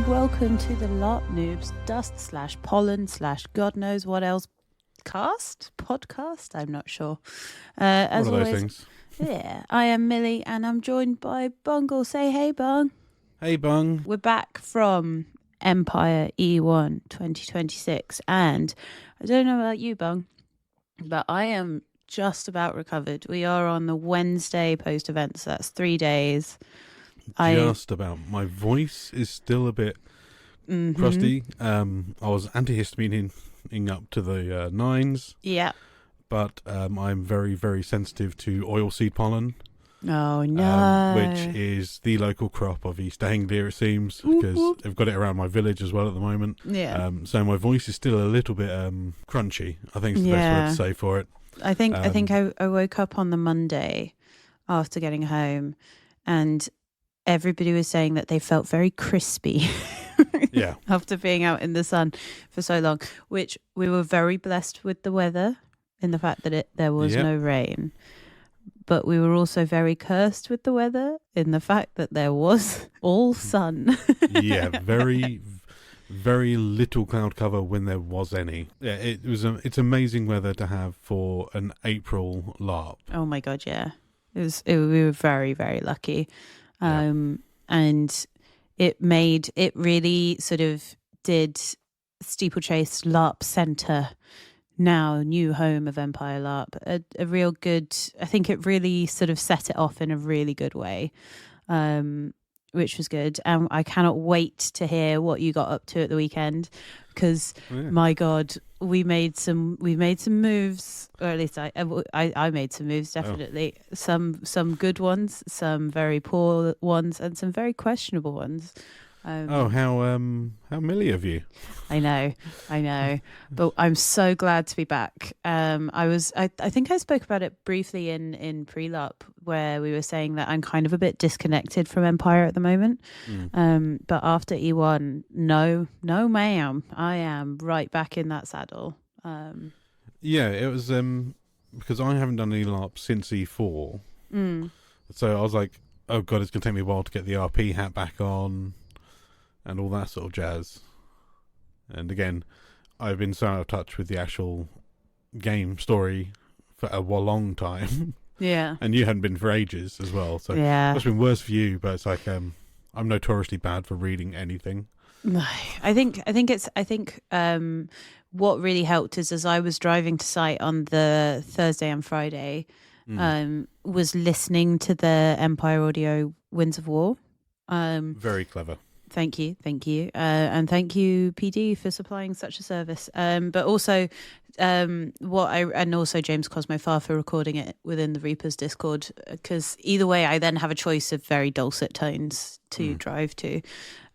welcome to the LARP Noobs Dust / Pollen / God knows what else podcast. I'm not sure. As One of those always, things. yeah, I am Millie and I'm joined by Bungle. Say hey, Bung. Hey, Bung. We're back from Empire E1 2026, and I don't know about you, Bung, but I am just about recovered. We are on the Wednesday post-event, so that's 3 days. Just about. My voice is still a bit crusty. I was antihistamine up to the nines. Yeah. But I'm very, very sensitive to oilseed pollen. Oh, no. Which is the local crop of East Anglia, it seems, because they've got it around my village as well at the moment. Yeah. So my voice is still a little bit crunchy, I think is the best word to say for it. I think I woke up on the Monday after getting home and everybody was saying that they felt very crispy. Yeah. After being out in the sun for so long, which we were very blessed with the weather in the fact that there was no rain. But we were also very cursed with the weather in the fact that there was all sun. Yeah, very, very little cloud cover when there was any. Yeah, it's amazing weather to have for an April LARP. Oh my God, yeah. We were very, very lucky. And it really sort of did Steeplechase LARP Centre, now new home of Empire LARP, a real good, I think it really sort of set it off in a really good way, which was good. And I cannot wait to hear what you got up to at the weekend, because my God, we made some moves, or at least I made some moves, definitely. Some good ones, some very poor ones, and some very questionable ones. How Millie of you? I know, but I'm so glad to be back. I think I spoke about it briefly in pre-LARP, where we were saying that I'm kind of a bit disconnected from Empire at the moment. But after E1, no ma'am, I am right back in that saddle. Yeah, it was because I haven't done any LARP since E4, so I was like, oh God, it's gonna take me a while to get the RP hat back on and all that sort of jazz. And again, I've been so out of touch with the actual game story for a long time. Yeah. And you hadn't been for ages as well. So yeah, it's been worse for you, but it's like I'm notoriously bad for reading anything. I think what really helped is, as I was driving to site on the Thursday and Friday, was listening to the Empire Audio Winds of War. Very clever. Thank you. And thank you, PD, for supplying such a service. But also, also James Cosmofar for recording it within the Reapers Discord, because either way, I then have a choice of very dulcet tones to drive to.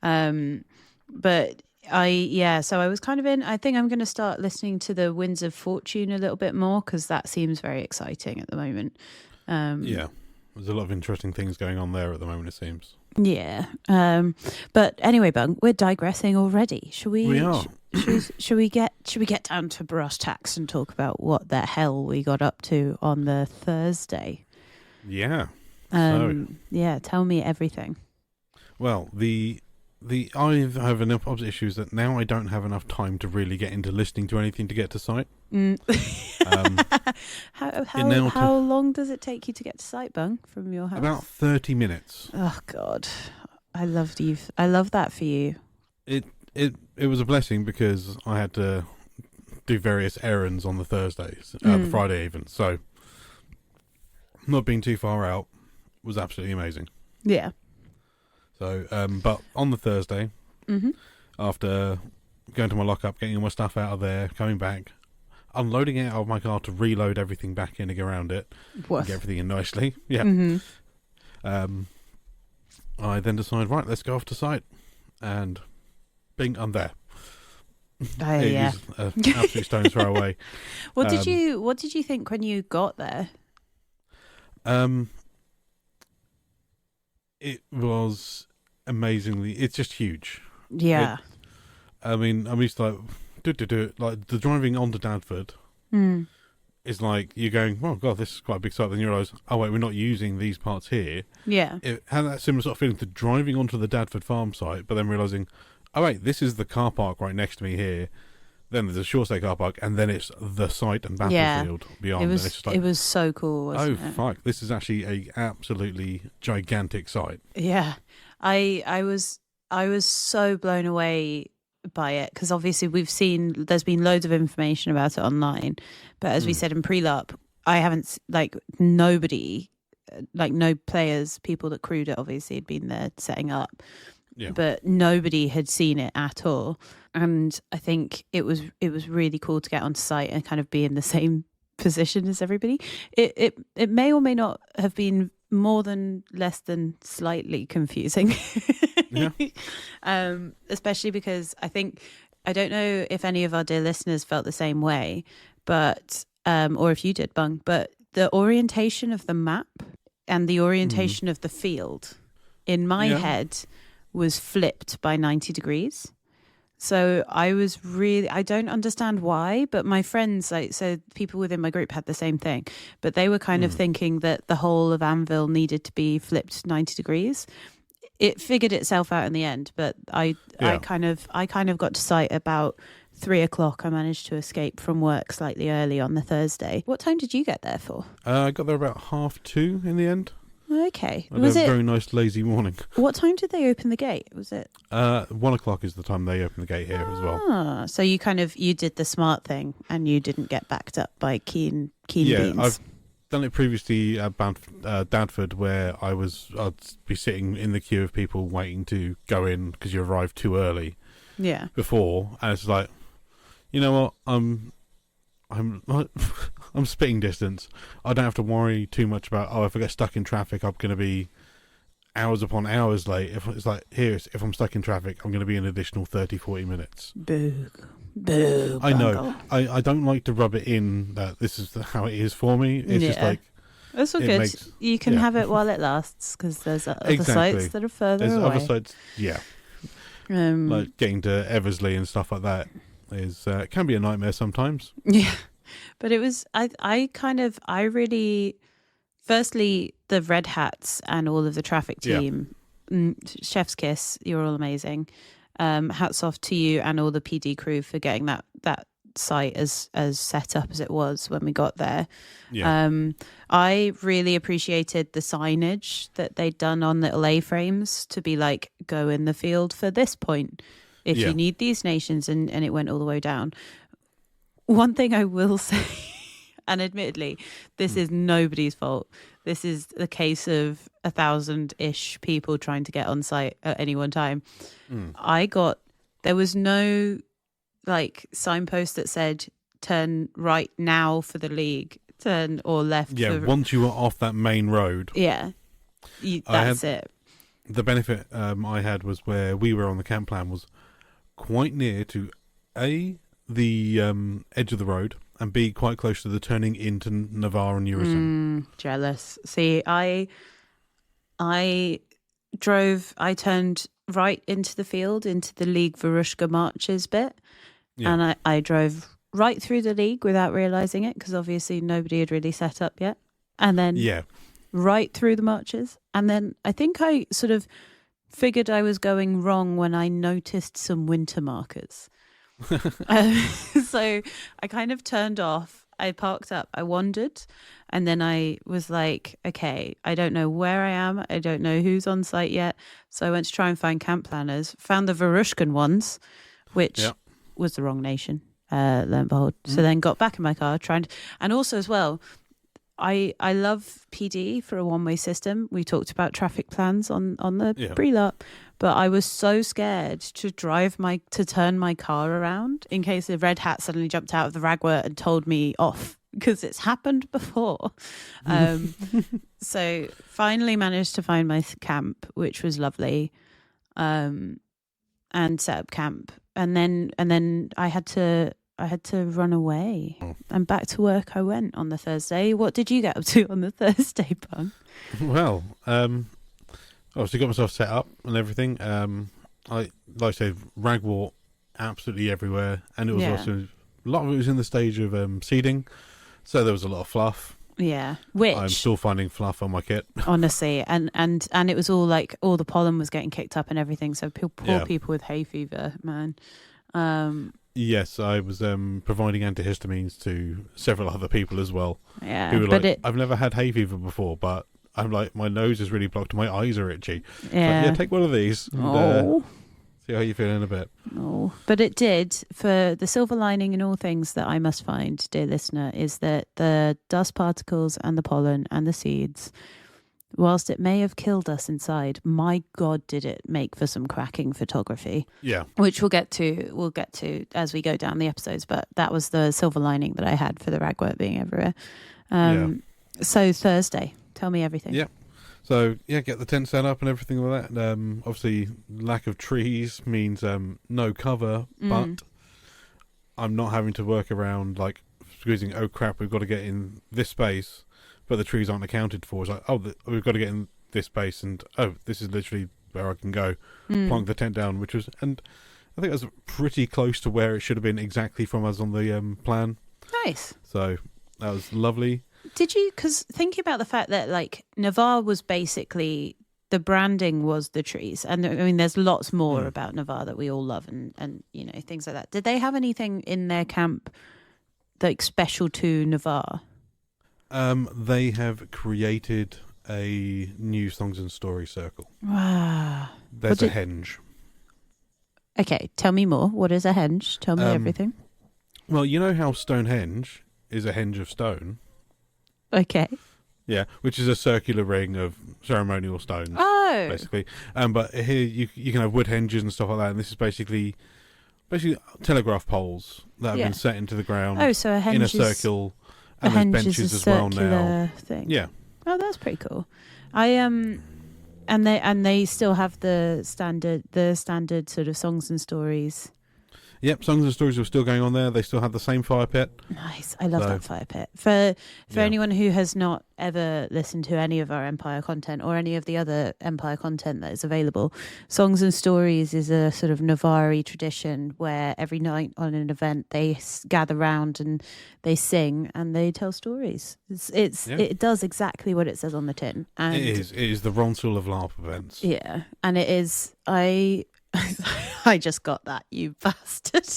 But so I was kind of I think I'm going to start listening to the Winds of Fortune a little bit more, because that seems very exciting at the moment. Yeah, there's a lot of interesting things going on there at the moment, it seems. Yeah. But anyway, Bung, we're digressing already. We are. Should we get down to brass tacks and talk about what the hell we got up to on the Thursday? Yeah. Yeah, tell me everything. Well, I have enough issues that now I don't have enough time to really get into listening to anything to get to site. How long does it take you to get to site, Bung, from your house? About 30 minutes. Oh God, I love that for you. It was a blessing, because I had to do various errands on the Thursdays, the Friday even. So not being too far out was absolutely amazing. Yeah. So, but on the Thursday, after going to my lockup, getting all my stuff out of there, coming back, unloading it out of my car to reload everything back in around it, and get everything in nicely. Yeah. I then decided, right, let's go off to site, and bing, I'm there. Yeah. Absolute stone's throw away. What did you think when you got there? It was amazingly. It's just huge. Yeah. I'm used to like the driving onto Dadford. Is like you're going, oh God, this is quite a big site. Then you realise, oh wait, we're not using these parts here. Yeah. It had that similar sort of feeling to driving onto the Dadford farm site, but then realising, oh wait, this is the car park right next to me here. Then there's a short stay car park, and then it's the site and battlefield beyond. It was, and it's just like, it was so cool, wasn't it? Fuck, this is actually a absolutely gigantic site. Yeah. I was so blown away by it, because obviously there's been loads of information about it online, but as we said in pre-LARP, I haven't, like, nobody, like, no players, people that crewed it obviously had been there setting up, but nobody had seen it at all. And I think it was really cool to get on site and kind of be in the same position as everybody. It may or may not have been less than slightly confusing. Especially because I don't know if any of our dear listeners felt the same way, but or if you did, Bung, but the orientation of the map and the orientation of the field in my head was flipped by 90 degrees. So I don't understand why, but my friends, so people within my group had the same thing, but they were kind of thinking that the whole of Anvil needed to be flipped 90 degrees. It figured itself out in the end, but I kind of got to site about 3:00. I managed to escape from work slightly early on the Thursday. What time did you get there for? I got there about 2:30 in the end. Okay. I had a very nice lazy morning. What time did they open the gate? Was it 1:00 is the time they open the gate here as well. So you did the smart thing and you didn't get backed up by keen beans. I've done it previously at Dadford, where I'd be sitting in the queue of people waiting to go in because you arrived too early. Yeah. Before, and it's like, you know what, I'm spitting distance. I don't have to worry too much about, if I get stuck in traffic, I'm going to be hours upon hours late. If it's like, if I'm stuck in traffic, I'm going to be an additional 30-40 minutes. Boo. I know. I don't like to rub it in that this is how it is for me. It's just like, that's all good. You can have it while it lasts, because there's other sites that are further away. There's other sites, like getting to Eversley and stuff like that is can be a nightmare sometimes. Yeah. But it was, I really, firstly, the Red Hats and all of the traffic team, chef's kiss, you're all amazing. Hats off to you and all the PD crew for getting that site as set up as it was when we got there. I really appreciated the signage that they'd done on little A-frames to be like, go in the field for this point if you need these nations, and it went all the way down. One thing I will say, and admittedly, this is nobody's fault. This is the case of 1,000-ish people trying to get on site at any one time. There was no signpost that said turn right now for the league, turn or left. Once you were off that main road. That's it. The benefit I had was where we were on the camp plan was quite near to the edge of the road, and B, quite close to the turning into Navarre and Urison. Jealous. See, I turned right into the field, into the League Varushka marches bit, and I drove right through the league without realising it, because obviously nobody had really set up yet, and then right through the marches, and then I think I sort of figured I was going wrong when I noticed some winter markers. So I kind of turned off, I parked up, I wandered, and then I was like, okay, I don't know where I am, I don't know who's on site yet, so I went to try and find camp planners, found the Varushkan ones, which was the wrong nation, lo and behold. So then got back in my car, and also as well, I love PD for a one-way system. We talked about traffic plans on the pre-LARP, but I was so scared to turn my car around in case a red hat suddenly jumped out of the ragwort and told me off, because it's happened before. So finally managed to find my camp, which was lovely, and set up camp, and then I had to run away, and back to work I went on the Thursday. What did you get up to on the Thursday, Bung? Well, obviously got myself set up and everything. Like I said, ragwort absolutely everywhere, and it was also a lot of it was in the stage of seeding, so there was a lot of fluff. Yeah, which I'm still finding fluff on my kit. Honestly, and it was all like all the pollen was getting kicked up and everything. So poor people with hay fever, man. Yes, I was providing antihistamines to several other people as well. Yeah, who were like, I've never had hay fever before, but I'm like, my nose is really blocked, my eyes are itchy. Yeah, like, take one of these. And, see how you feel in a bit. Oh, but it did. For the silver lining in all things that I must find, dear listener, is that the dust particles and the pollen and the seeds, whilst it may have killed us inside, my God, did it make for some cracking photography. Yeah. Which we'll get to as we go down the episodes. But that was the silver lining that I had for the ragwort being everywhere. So Thursday, tell me everything. Yeah. So, get the tent set up and everything like that. Obviously, lack of trees means no cover, but I'm not having to work around, like, squeezing, oh, crap, we've got to get in this space, but the trees aren't accounted for. It's like, we've got to get in this space, and, this is literally where I can go. Plonk the tent down, and I think that's pretty close to where it should have been exactly from us on the plan. Nice. So, that was lovely. Did you, because thinking about the fact that like Navarre was basically, the branding was the trees. And I mean, there's lots more about Navarre that we all love and, you know, things like that. Did they have anything in their camp like special to Navarre? They have created a new songs and story circle. Wow. There's a henge. Okay, tell me more. What is a henge? Tell me everything. Well, you know how Stonehenge is a henge of stone? Okay. Yeah, which is a circular ring of ceremonial stones. Oh. Basically. But here you can have wood henges and stuff like that, and this is basically telegraph poles that have been set into the ground so a henge in a circle, and there's benches as well now. Thing. Yeah. Oh, that's pretty cool. And they still have the standard sort of songs and stories. Yep, songs and stories are still going on there. They still have the same fire pit. Nice. I love that fire pit. For anyone who has not ever listened to any of our Empire content or any of the other Empire content that is available, Songs and Stories is a sort of Navarre tradition where every night on an event they gather round and they sing and they tell stories. It does exactly what it says on the tin. And it is the Ronsul of LARP events. Yeah, and it is. I just got that, you bastard.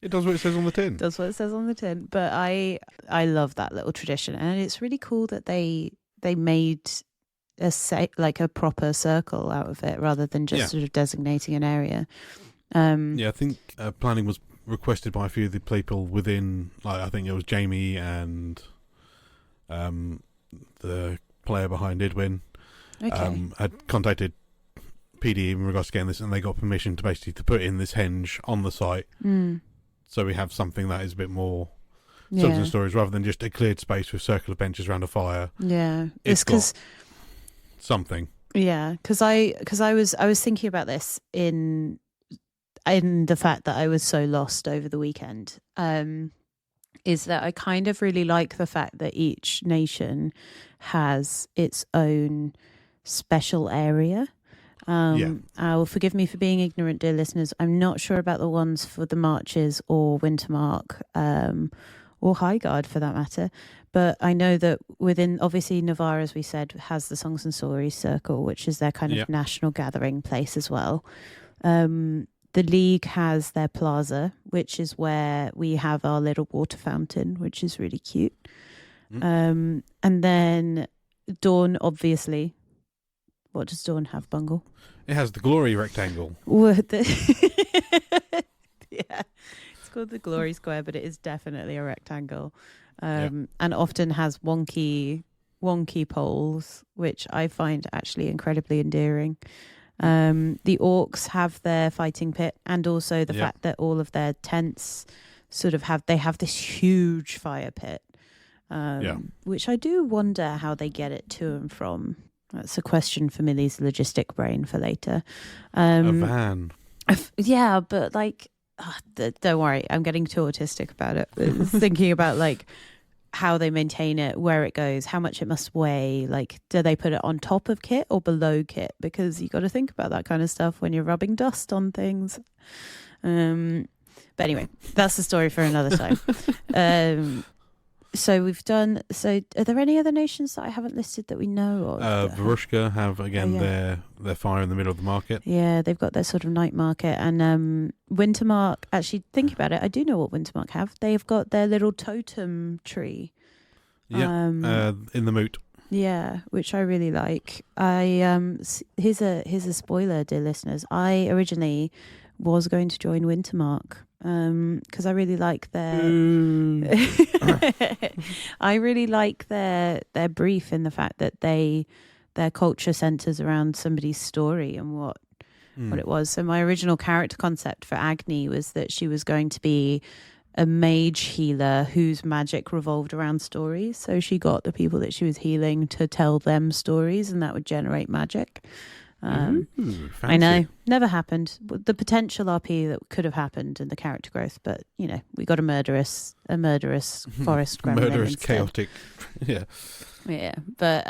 It does what it says on the tin. Does what it says on the tin. But I love that little tradition, and it's really cool that they made a proper circle out of it rather than just sort of designating an area. I think planning was requested by a few of the people within. Like I think it was Jamie and the player behind Idwin. Okay. Had contacted PD in regards to getting this, and they got permission to basically to put in this henge on the site, so we have something that is a bit more songs and stories rather than just a cleared space with circular benches around a fire. Yeah, it's because something. Yeah, because I was thinking about this in the fact that I was so lost over the weekend. Is that I kind of really like the fact that each nation has its own special area. Forgive me for being ignorant, dear listeners. I'm not sure about the ones for the marches or Wintermark, or Highguard for that matter. But I know that within, obviously, Navarre, as we said, has the Songs and Stories Circle, which is their kind of national gathering place as well. The League has their plaza, which is where we have our little water fountain, which is really cute. And then Dawn, obviously. What does Dawn have, Bungle? It has the Glory rectangle. Yeah, it's called the Glory Square, but it is definitely a rectangle. And often has wonky poles, which I find actually incredibly endearing. The orcs have their fighting pit, and also the fact that all of their tents sort of have this huge fire pit, which I do wonder how they get it to and from. That's a question for Millie's logistic brain for later. A van. Yeah, but like, don't worry, I'm getting too autistic about it. Thinking about like how they maintain it, where it goes, how much it must weigh. Like, do they put it on top of kit or below kit? Because you got to think about that kind of stuff when you're rubbing dust on things. But anyway, that's the story for another time. So we've done. So are there any other nations that I haven't listed that we know of? Varushka have again their fire in the middle of the market. Yeah, they've got their sort of night market, and Wintermark. Actually, thinking about it, I do know what Wintermark have. They've got their little totem tree. Yeah, in the moot. Yeah, which I really like. Here's a spoiler, dear listeners. I originally was going to join Wintermark because I really like their I really like their brief in the fact that their culture centers around somebody's story and what it was. So my original character concept for Agni was that she was going to be a mage healer whose magic revolved around stories. So she got the people that she was healing to tell them stories, and that would generate magic. I know, never happened. The potential RP that could have happened in the character growth, but you know, we got a murderous forest gremlin murderous, instead. chaotic, yeah, but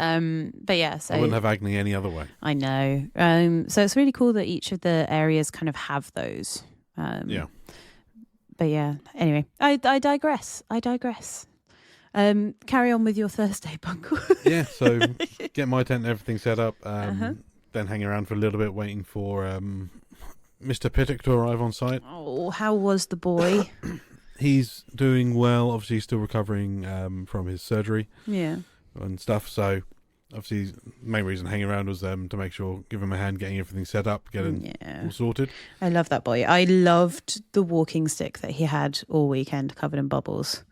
yeah. So I wouldn't have Agni any other way. I know. So it's really cool that each of the areas kind of have those. Yeah. But yeah. Anyway, I digress. Carry on with your Thursday, Bungle. Yeah. So get my tent and everything set up. Then hang around for a little bit, waiting for Mr. Pittock to arrive on site. Oh, how was the boy? He's doing well. Obviously, he's still recovering from his surgery. Yeah. And stuff. So, obviously, the main reason hanging around was to make sure, give him a hand, getting everything set up, getting all sorted. I love that boy. I loved the walking stick that he had all weekend, covered in bubbles.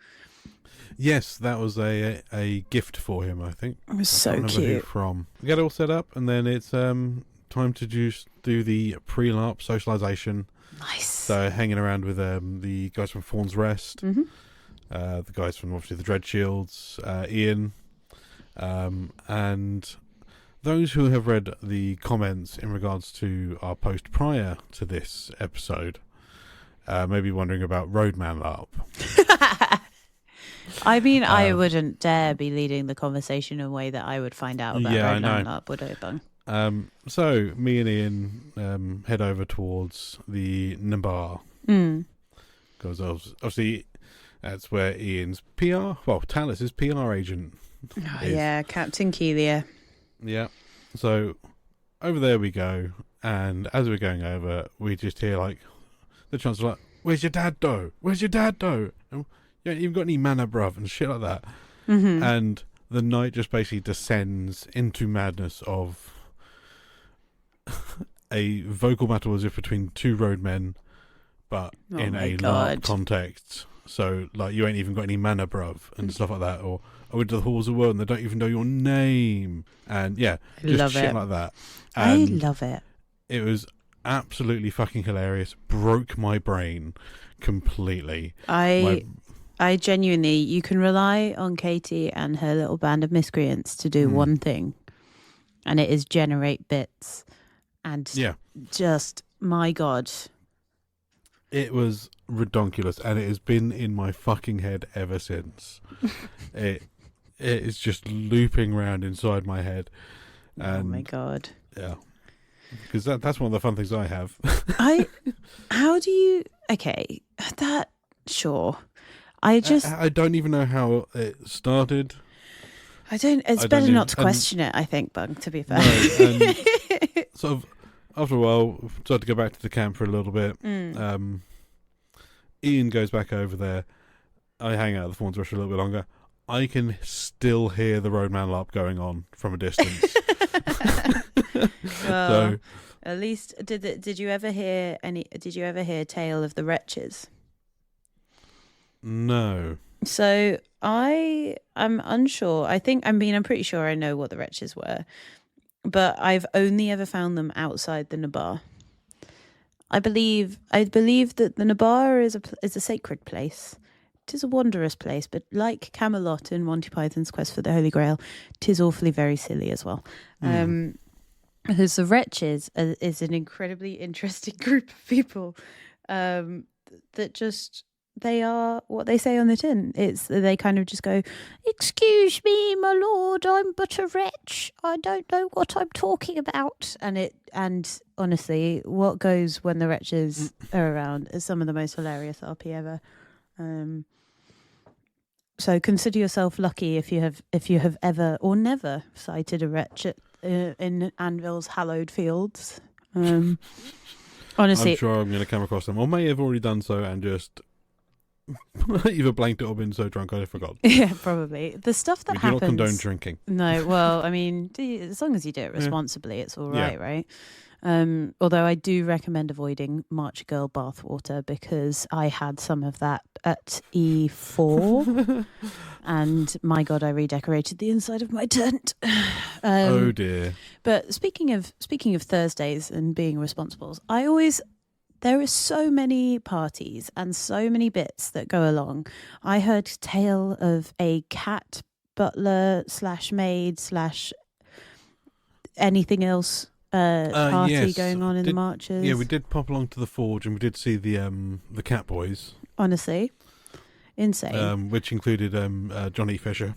Yes, that was a gift for him, I think. It was so cute. From. We get it all set up, and then it's time to just do the pre-LARP socialization. Nice. So hanging around with the guys from Fawn's Rest, the guys from obviously the Dread Shields, Ian, and those who have read the comments in regards to our post prior to this episode may be wondering about Roadman LARP. I mean, I wouldn't dare be leading the conversation in a way that I would find out about Roadman LARP, would I, Bung? So me and Ian head over towards the Nabar. Because obviously that's where Ian's Talis' PR agent is. Yeah, Captain Keelia. Yeah. So over there we go, and as we're going over, we just hear like the Chancellor like, "Where's your dad, though? Where's your dad, though? You ain't even got any mana, bruv," and shit like that. And the night just basically descends into madness of a vocal battle as if between two roadmen, but in a LARP context. So, like, you ain't even got any mana, bruv, and stuff like that. Or, I went to the halls of the world and they don't even know your name. And, yeah, just shit like that. And I love it. It was absolutely fucking hilarious. Broke my brain completely. I genuinely, you can rely on Katie and her little band of miscreants to do one thing, and it is generate bits. And just, my God. It was redonkulous, and it has been in my fucking head ever since. It is just looping around inside my head. And, oh my God. Yeah. Because that's one of the fun things I have. Sure. I don't even know how it started. It's better not to question it, I think, Bung, to be fair. No, sort of, after a while, started to go back to the camp for a little bit. Ian goes back over there. I hang out at the Fawn's Rush for a little bit longer. I can still hear the Roadman LARP going on from a distance. Well, so, at least did you ever hear Tale of the Wretches? No. So I'm unsure. I'm pretty sure I know what the Wretches were, but I've only ever found them outside the Nabar. I believe that the Nabar is a sacred place. It is a wondrous place, but like Camelot in Monty Python's Quest for the Holy Grail, it is awfully very silly as well. Because the Wretches is an incredibly interesting group of people that just... They are what they say on the tin. They kind of just go, "Excuse me, my lord, I'm but a wretch. I don't know what I'm talking about." And honestly, what goes when the Wretches are around is some of the most hilarious RP ever. So consider yourself lucky if you have ever or never sighted a wretch in Anvil's hallowed fields. Honestly, I'm sure I'm going to come across them, or may have already done so and just either blanked it or been so drunk I forgot. Yeah, probably. The stuff that happens... We do not condone drinking. No, well, I mean, as long as you do it responsibly, it's all right, right? Although I do recommend avoiding March Girl bathwater because I had some of that at E4 and my God, I redecorated the inside of my tent. Oh dear. But speaking of Thursdays and being responsibles, there are so many parties and so many bits that go along. I heard tale of a cat butler / maid / anything else party going on in the marches. Yeah, we did pop along to the Forge and we did see the Cat Boys. Honestly, insane. Which included Johnny Fisher.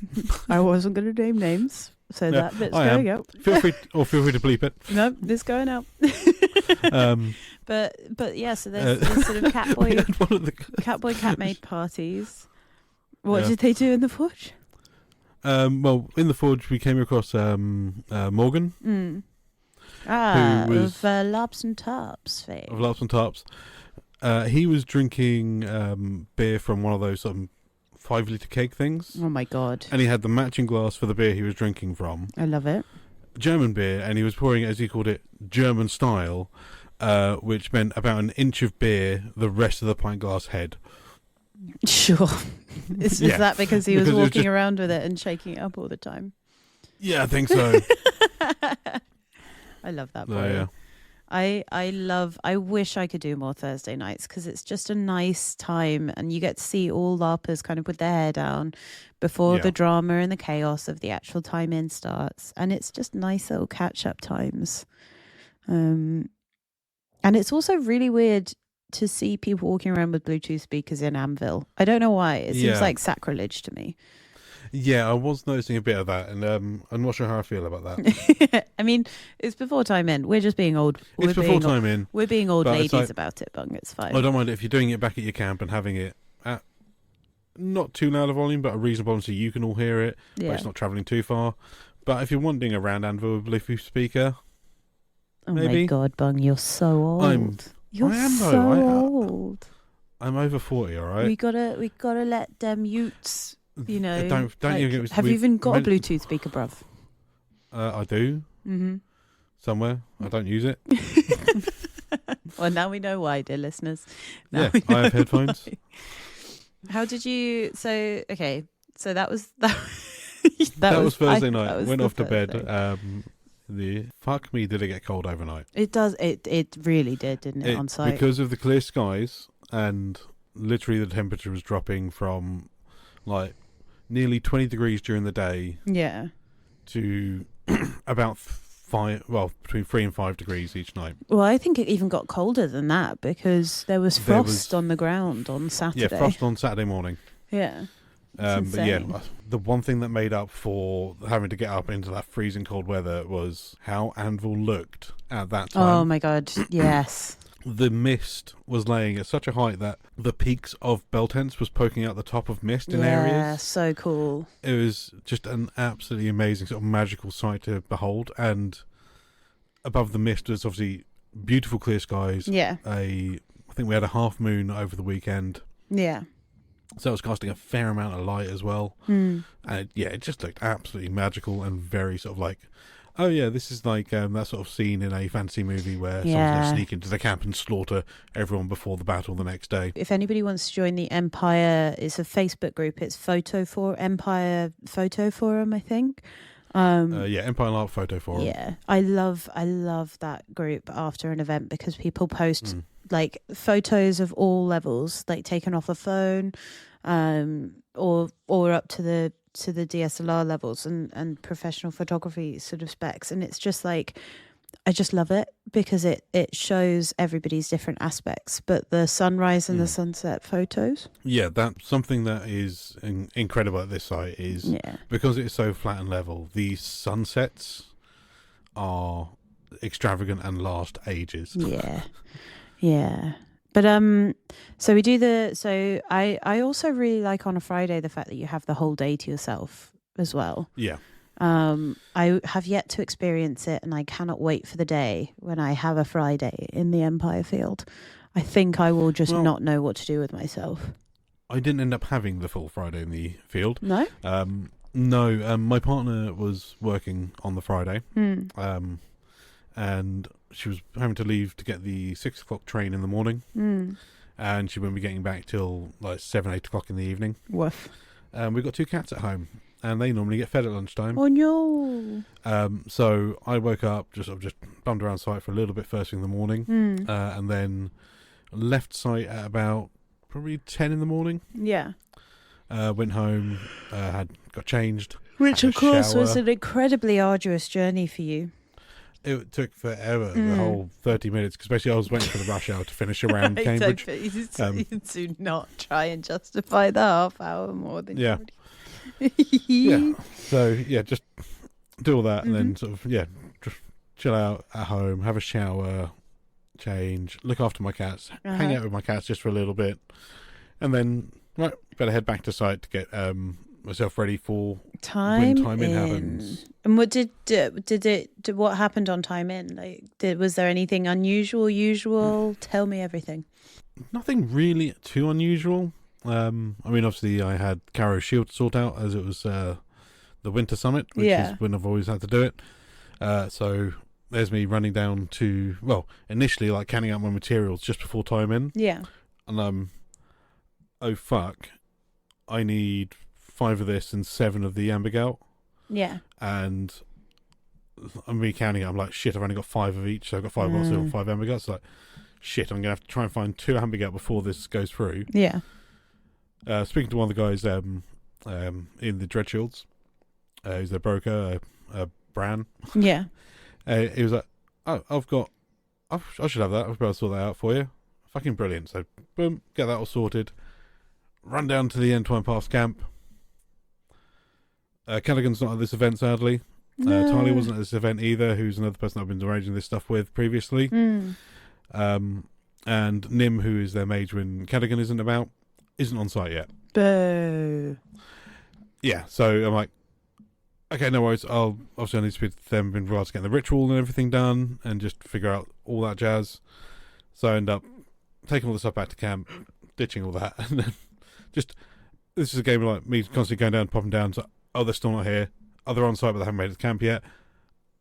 I wasn't going to name names, so that bit's going out. Feel free to bleep it. No, it's going out. But yeah, so there's sort of cat boy cat maid parties. What did they do in the Forge? Well, in the Forge we came across Morgan. Who was of LARPs and Tarps fame. Of LARPs and Tarps. He was drinking beer from one of those 5-litre keg things. Oh my God. And he had the matching glass for the beer he was drinking from. I love it. German beer, and he was pouring it, as he called it, German style, which meant about an inch of beer the rest of the pint glass head. Sure. Is that because he was walking around with it and shaking it up all the time? Yeah, I think so. I love that boy. I wish I could do more Thursday nights because it's just a nice time and you get to see all LARPers kind of with their hair down before the drama and the chaos of the actual time in starts, and it's just nice little catch up times. And it's also really weird to see people walking around with Bluetooth speakers in Anvil. I don't know why. It seems like sacrilege to me. Yeah, I was noticing a bit of that, and I'm not sure how I feel about that. I mean, it's before time in. We're just being old. It's before time in. We're being old ladies about it, Bung. It's fine. I don't mind it if you're doing it back at your camp and having it at not too loud a volume, but a reasonable volume so you can all hear it, but it's not travelling too far. But if you're wandering around Anvil with a Bluetooth speaker, maybe. My God, Bung, you're so old. I am old. I'm over 40, all right? We gotta let them youths... You know, don't even have you even got a Bluetooth speaker, bruv? I do. Mm-hmm. Somewhere. I don't use it. Well, now we know why, dear listeners. I have headphones. Why. How did you? So that was that was Thursday night. Went off to bed. Fuck me, did it get cold overnight? It does. It really did, didn't it? On site because of the clear skies and literally the temperature was dropping from like nearly 20 degrees during the day to about between 3 and 5 degrees each night. Well, I think it even got colder than that because there was frost on the ground on Saturday. Yeah, frost on Saturday morning. Yeah. But the one thing that made up for having to get up into that freezing cold weather was how Anvil looked at that time. Oh my God, yes. The mist was laying at such a height that the peaks of bell tents was poking out the top of mist in areas. Yeah, so cool. It was just an absolutely amazing sort of magical sight to behold. And above the mist was obviously beautiful clear skies. Yeah. I think we had a half moon over the weekend. Yeah. So it was casting a fair amount of light as well. And it just looked absolutely magical and very sort of like... Oh yeah, this is like that sort of scene in a fantasy movie where someone's going to sneak into the camp and slaughter everyone before the battle the next day. If anybody wants to join the Empire, it's a Facebook group. It's Empire Photo Forum, I think. Empire LARP Photo Forum. Yeah, I love that group after an event because people post like photos of all levels, like taken off a phone, or up to the DSLR levels and professional photography sort of specs, and it's just like I just love it because it shows everybody's different aspects, but the sunrise and the sunset photos. Yeah, that's something that is incredible at this site is because it's so flat and level, the sunsets are extravagant and last ages. Yeah. But so we do so I also really like on a Friday the fact that you have the whole day to yourself as well. Yeah. I have yet to experience it, and I cannot wait for the day when I have a Friday in the Empire Field. I think I will just not know what to do with myself. I didn't end up having the full Friday in the field. No? No. My partner was working on the Friday. And she was having to leave to get the 6 o'clock train in the morning. And she wouldn't be getting back till like 7, 8 o'clock in the evening. Woof. We've got 2 cats at home, and they normally get fed at lunchtime. Oh no! So I woke up, just bummed around site for a little bit first thing in the morning, and then left site at about probably 10 in the morning. Yeah. Went home, got changed. Which of course was an incredibly arduous journey for you. It took forever, the whole 30 minutes, especially I was waiting for the rush hour to finish around Cambridge. Do not try and justify the half hour more than yeah. Yeah. So, yeah, just do all that and then sort of, just chill out at home, have a shower, change, look after my cats, hang out with my cats just for a little bit, and then, better head back to site to get myself ready for when time in happens. And what what happened on time in? Like, was there anything unusual, usual? Tell me everything. Nothing really too unusual. I mean, obviously, I had Caro Shield to sort out as it was the Winter Summit, which is when I've always had to do it. So there's me running down to, initially, like, canning out my materials just before time in. Yeah. And oh fuck, I need 5 of this and 7 of the amber gout. Yeah. And I'm recounting it. I'm like, shit, I've only got 5 of each. So I've got 5 bottles and 5 amber gouts. Like, shit, I'm going to have to try and find 2 amber gout before this goes through. Yeah. Speaking to one of the guys in the Dread Shields, who's their broker, Bran. Yeah. He was like, oh, I should have that. I'll be able to sort that out for you. Fucking brilliant. So, boom, get that all sorted. Run down to the Entwine Paths camp. Callaghan's not at this event, sadly. No. Tali wasn't at this event either, who's another person I've been arranging this stuff with previously. And Nim, who is their mage when Callaghan isn't on site yet. Boo. Yeah, so I'm like, okay, no worries. I need to speak to them in regards to getting the ritual and everything done and just figure out all that jazz. So I end up taking all the stuff back to camp, ditching all that, and then this is a game of like me constantly going down, popping down. So, they're still not here. They're on site, but they haven't made it to camp yet.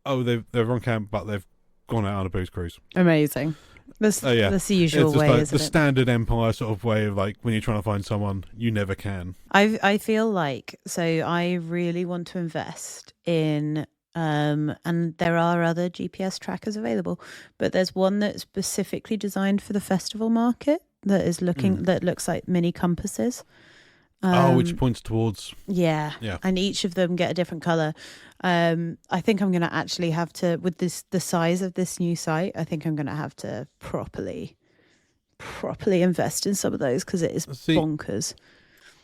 They're on camp, but they've gone out on a booze cruise. Amazing. That's the usual way, like isn't the it? standard Empire sort of way of like when you're trying to find someone, you never can. I feel like, so I really want to invest in, and there are other GPS trackers available, but there's one that's specifically designed for the festival market that is that looks like mini compasses. Which points towards... Yeah. And each of them get a different colour. I think I'm going to actually have to, with the size of this new site, I think I'm going to have to properly invest in some of those because it is bonkers.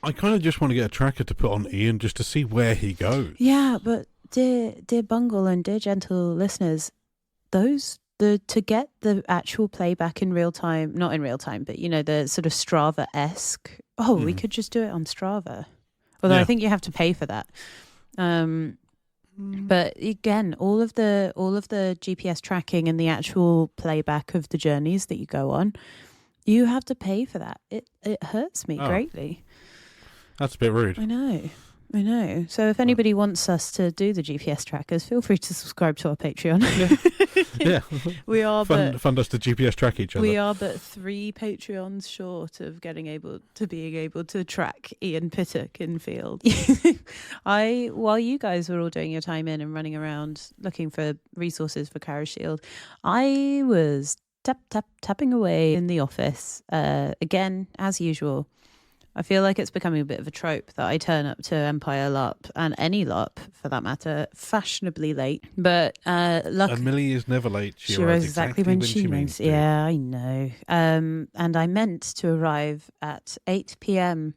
I kind of just want to get a tracker to put on Ian just to see where he goes. Yeah, but dear Bungle and dear gentle listeners, to get the actual playback in real time, not in real time, but the sort of Strava-esque. We could just do it on Strava. Although I think you have to pay for that. But again, all of the GPS tracking and the actual playback of the journeys that you go on, you have to pay for that. It hurts me greatly. That's a bit rude. I know. So if anybody wants us to do the GPS trackers, feel free to subscribe to our Patreon. Yeah. We are fund us to GPS track each other. We are but 3 Patreons short of being able to track Ian Pittock in field. While you guys were all doing your time in and running around looking for resources for Caro Shield, I was tapping away in the office, again, as usual. I feel like it's becoming a bit of a trope that I turn up to Empire LARP, and any LARP for that matter, fashionably late. But Millie is never late. She arrives exactly when she means to. Yeah, I know. And I meant to arrive at 8 p.m.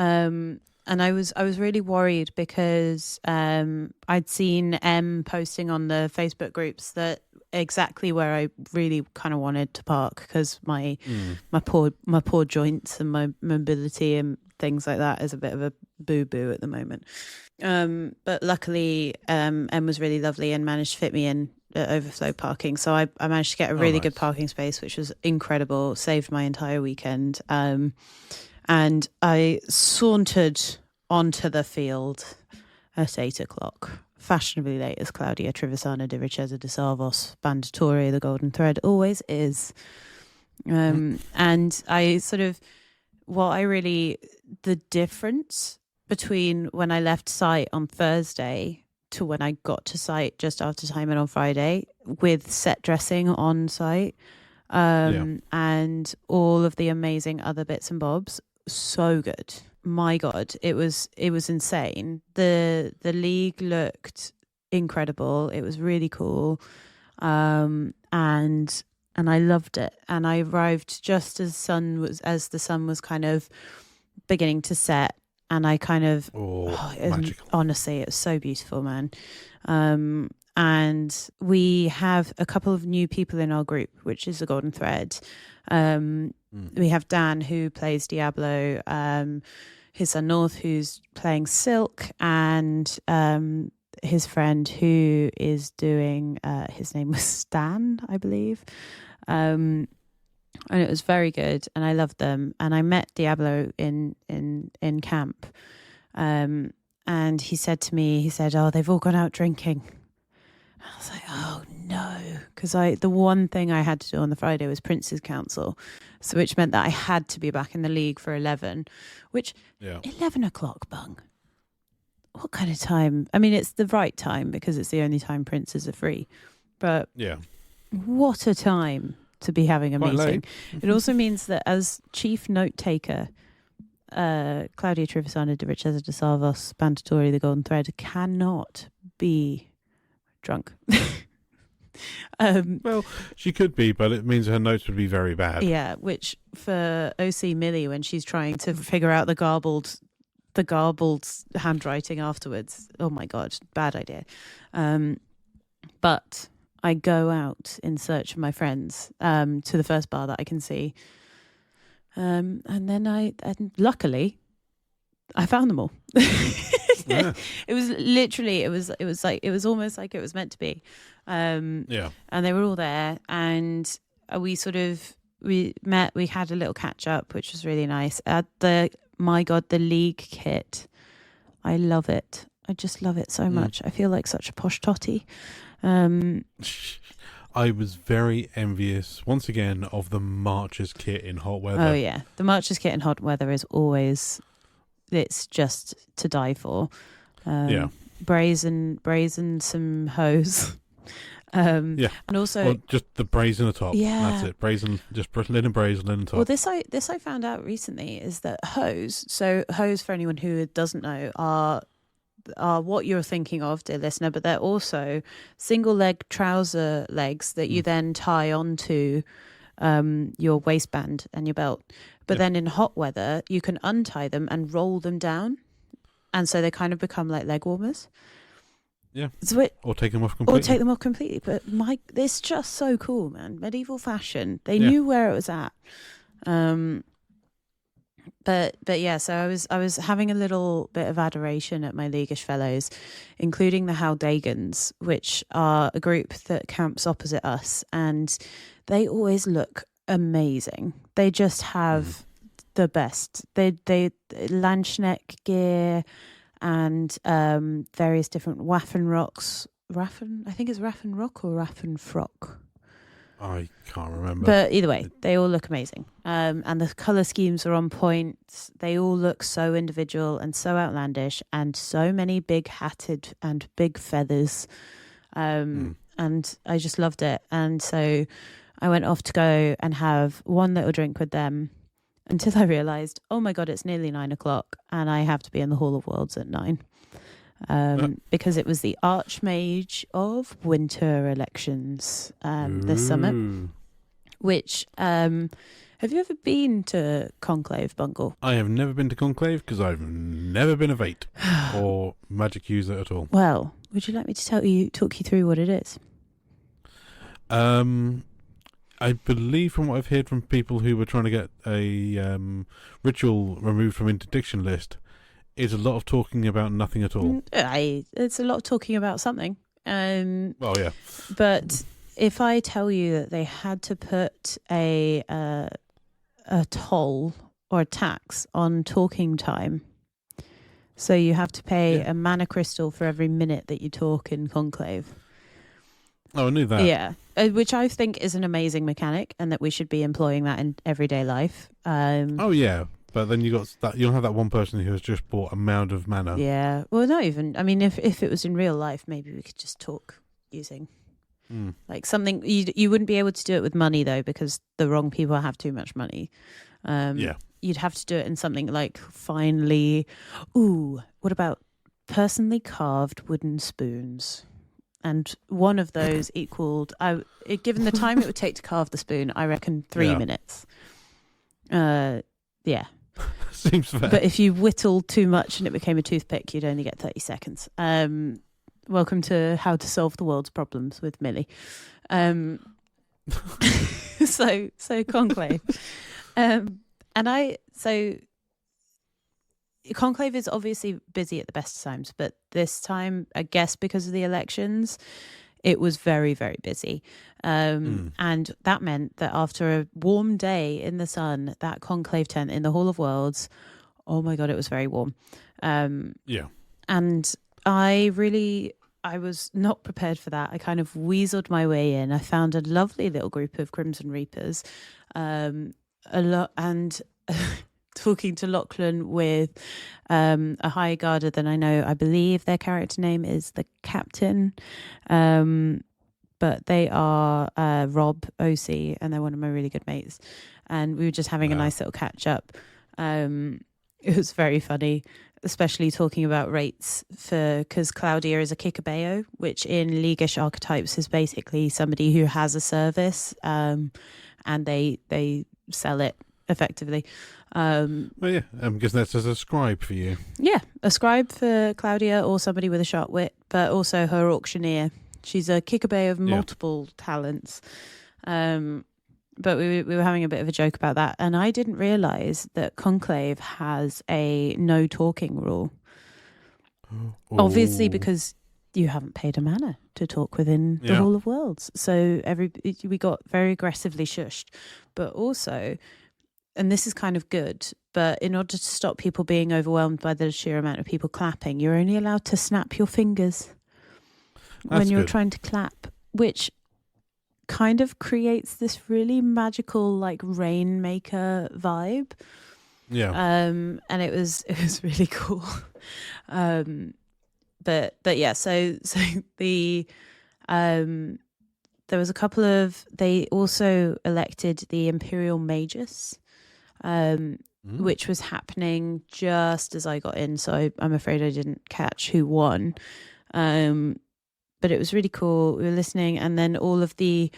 And I was really worried because I'd seen M posting on the Facebook groups that exactly where I really kind of wanted to park, because my poor joints and my mobility and things like that is a bit of a boo-boo at the moment. But luckily, Em was really lovely and managed to fit me in overflow parking. So I managed to get a really good parking space, which was incredible. Saved my entire weekend. And I sauntered onto the field at 8 o'clock. Fashionably late, as Claudia Trivisana di Ricchezza di Salvos, Bandatore, the Golden Thread, always is. And I sort of, the difference between when I left site on Thursday to when I got to site just after timing on Friday, with set dressing on site, and all of the amazing other bits and bobs, so good. My God, it was insane. The league looked incredible. It was really cool, and I loved it. And I arrived just as the sun was kind of beginning to set, and I kind of honestly, it was so beautiful, man. And we have a couple of new people in our group, which is the Golden Thread. We have Dan, who plays Diablo, his son North, who's playing Silk, and his friend who is doing, his name was Stan, I believe. And it was very good, and I loved them. And I met Diablo in camp, and he said to me, "Oh, they've all gone out drinking." I was like, "Oh no," because the one thing I had to do on the Friday was Prince's Council, so which meant that I had to be back in the league for 11, which 11 o'clock, Bung. What kind of time? I mean, it's the right time because it's the only time Princes are free, but what a time to be having a quite meeting. Late. It also means that as chief note taker, Claudia Trivisana di Ricchezza di Salvos, Bandatore, the Golden Thread, cannot be drunk. Well, she could be, but it means her notes would be very bad. Yeah, which for OC Millie, when she's trying to figure out the garbled handwriting afterwards, oh my God, bad idea. But I go out in search of my friends to the first bar that I can see, and then luckily I found them all. It was literally, it was almost like it was meant to be. And they were all there, and we met, we had a little catch up, which was really nice. My God, the league kit, I love it. I just love it so much. I feel like such a posh totty. I was very envious once again of the Marchers kit in hot weather. Oh yeah, the Marchers kit in hot weather is always, it's just to die for. Brazen some hose. And also just the brazen top. Yeah, that's it. Brazen, just linen top. Well, this I found out recently is that hose. So hose, for anyone who doesn't know, are what you're thinking of, dear listener, but they're also single leg trouser legs that you then tie onto your waistband and your belt. But then in hot weather, you can untie them and roll them down, and so they kind of become like leg warmers. Yeah. So or take them off completely. But it's just so cool, man. Medieval fashion. They knew where it was at. But yeah, so I was having a little bit of adoration at my Leaguish fellows, including the Haldagans, which are a group that camps opposite us, and they always look amazing. They just have the best. They Landschneck gear and various different Waffen rocks. I think it's Raffen Rock or Raffen Frock. I can't remember. But either way, they all look amazing. And the colour schemes are on point. They all look so individual and so outlandish, and so many big hatted and big feathers. And I just loved it. And so I went off to go and have one little drink with them until I realised, oh my God, it's nearly 9 o'clock and I have to be in the Hall of Worlds at 9. Because it was the Archmage of Winter elections this summer. Which, have you ever been to Conclave, Bungle? I have never been to Conclave because I've never been a Vate or magic user at all. Well, would you like me to talk you through what it is? I believe from what I've heard from people who were trying to get a ritual removed from interdiction list, is a lot of talking about nothing at all. It's a lot of talking about something. Well, yeah. But if I tell you that they had to put a toll or a tax on talking time, so you have to pay a mana crystal for every minute that you talk in Conclave. Oh, I knew that. Yeah, which I think is an amazing mechanic, and that we should be employing that in everyday life. Oh yeah, but then you got that. You'll have that one person who has just bought a mound of mana. Yeah, well, not even. I mean, if it was in real life, maybe we could just talk using like something. You wouldn't be able to do it with money though, because the wrong people have too much money. You'd have to do it in something like finely. Ooh, what about personally carved wooden spoons? And one of those equaled, given the time it would take to carve the spoon, I reckon 3 minutes. Yeah. Seems fair. But if you whittled too much and it became a toothpick, you'd only get 30 seconds. Welcome to How to Solve the World's Problems with Millie. So Conclave. Conclave is obviously busy at the best of times, but this time, I guess because of the elections, it was very, very busy. And that meant that after a warm day in the sun, that Conclave tent in the Hall of Worlds, oh my God, it was very warm. Yeah. And I was not prepared for that. I kind of weaseled my way in. I found a lovely little group of Crimson Reapers, and talking to Lachlan with a higher guarder than I know. I believe their character name is the Captain, but they are Rob, OC, and they're one of my really good mates. And we were just having a nice little catch up. It was very funny, especially talking about rates because Claudia is a Kikabeo, which in Leaguish archetypes is basically somebody who has a service, and they sell it effectively. Well, yeah, because that's as a scribe for you. Yeah, a scribe for Claudia, or somebody with a sharp wit, but also her auctioneer. She's a Kikabeo of multiple talents. But we were having a bit of a joke about that, and I didn't realise that Conclave has a no talking rule. Obviously, because you haven't paid a mana to talk within the Hall of Worlds, so we got very aggressively shushed. But also, and this is kind of good, but in order to stop people being overwhelmed by the sheer amount of people clapping, you're only allowed to snap your fingers when you're trying to clap, which kind of creates this really magical, like, rainmaker vibe. Yeah. And it was really cool. But yeah, so the there was a couple of, they also elected the Imperial Magus, which was happening just as I got in, so I'm afraid I didn't catch who won. But it was really cool. We were listening, and then all of the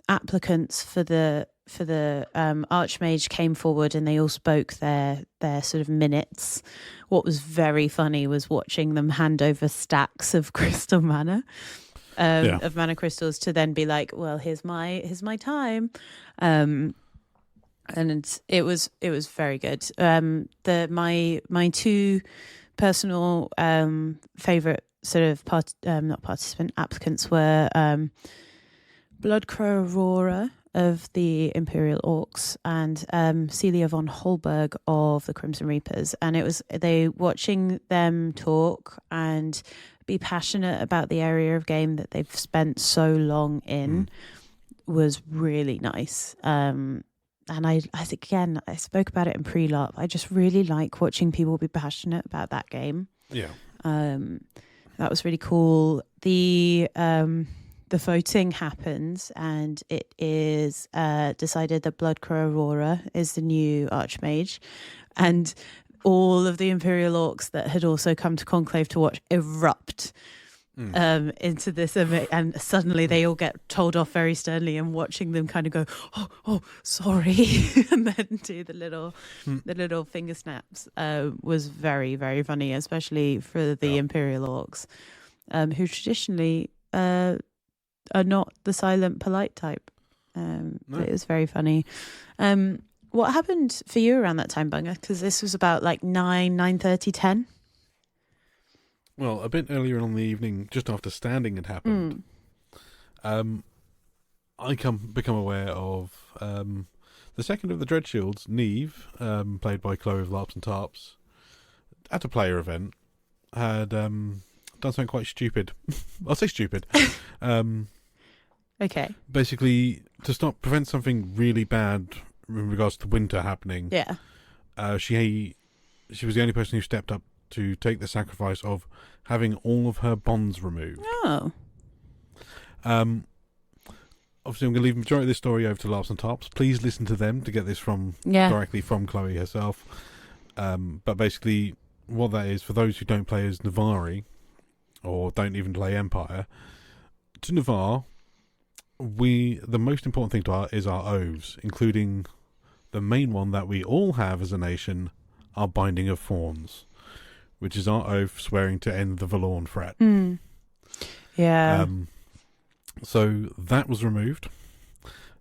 applicants for the Archmage came forward, and they all spoke their sort of minutes. What was very funny was watching them hand over stacks of crystal mana, of mana crystals, to then be like, "Well, here's my time." And it was very good. My two personal favorite sort of not participant applicants were Bloodcrow Aurora of the Imperial Orcs and Celia von Holberg of the Crimson Reapers, and it was watching them talk and be passionate about the area of game that they've spent so long in was really nice. And I think, again, I spoke about it in pre-LARP. I just really like watching people be passionate about that game. Yeah. That was really cool. The voting happens, and it is decided that Bloodcrow Aurora is the new Archmage, and all of the Imperial Orcs that had also come to Conclave to watch erupt into this, and suddenly they all get told off very sternly, and watching them kind of go, oh sorry, and then do the little finger snaps was very, very funny, especially for the Imperial Orcs, who traditionally are not the silent, polite type. No. But it was very funny. What happened for you around that time, Bunga? Because this was about like 9:30, 10. Well, a bit earlier on in the evening, just after Standing had happened, I become aware of the second of the Dreadshields, Neve, played by Chloe of LARPs and Tarps, at a player event, had done something quite stupid. I'll say stupid. Okay. Basically, to prevent something really bad in regards to winter happening. Yeah. She was the only person who stepped up to take the sacrifice of having all of her bonds removed. Oh. Obviously, I'm going to leave the majority of this story over to LARPs and Tarps. Please listen to them to get this directly from Chloe herself. But basically, what that is, for those who don't play as Navari, or don't even play Empire, to Navar, the most important thing to our is our oaths, including the main one that we all have as a nation, our Binding of Fawns, which is our oath swearing to end the Valorn threat. Yeah. So that was removed.